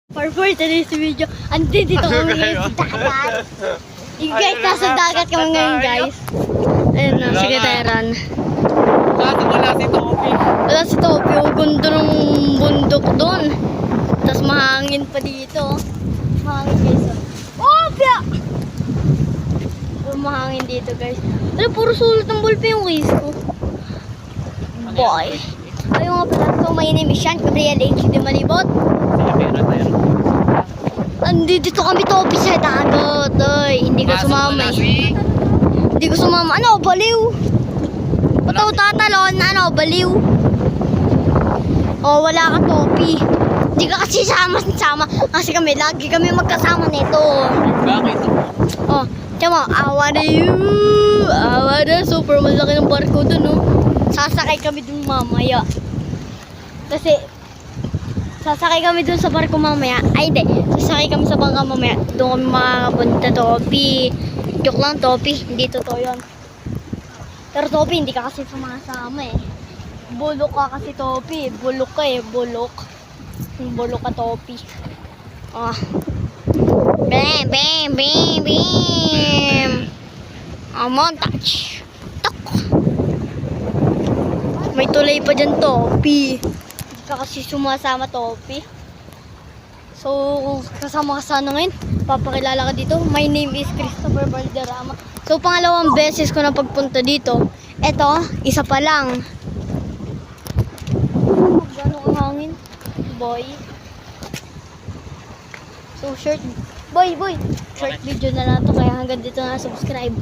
For today's video, andito kami ngayon sa dagat. Guys, nasa dagat kami ngayon, guys. Ayun na, si Kateran. Wala si Topi. Wala si Topi, ang gundo ng bundok doon. Tapos mahangin pa dito. Mahangin, guys. Oh, pia! Mahangin dito, guys. Ano, puro sulot ng bulpe yung case ko. Boy. Ayun nga pala, so my name is Sean Gabriel H. de Malibot. Andito kami, Topi, sa dagat. Ay, hindi ko sumama eh. Hindi ko sumama. Ano, baliw? Ba't tatalon? Ano, baliw? Oh, wala ka, Topi. Hindi ka kasi sama. Kasi lagi kami magkasama nito. Bakit? Oh, tiyan mo, awa na you. Awa na, super malaki ng barko dun, oh. Sasakay kami dun mamaya. Kasi, sasakay kami dun sa barko mamaya. Ay, hindi. Sasakay kami sa bangka mamaya. Doon kami makakapunta, Topi. Joke lang, Topi. Hindi totoo yun. Pero, Topi, hindi ka kasi sumasama eh. Bulok ka kasi, Topi. Bulok ka eh. Bulok. Bulok ka, Topi. Ah. Bam, bam, bam, bam. Montage. Tok. May tulay pa dyan, Topi. Hindi ka kasi sumasama, Topi. So, kasama ka sana ngayon. Papakilala ka dito. My name is Christopher Valderrama. So, pangalawang beses ko na pagpunta dito. Eto, isa pa lang. Gano'ng ang hangin, boy. So, short video na lang to. Kaya hanggang dito na subscribe.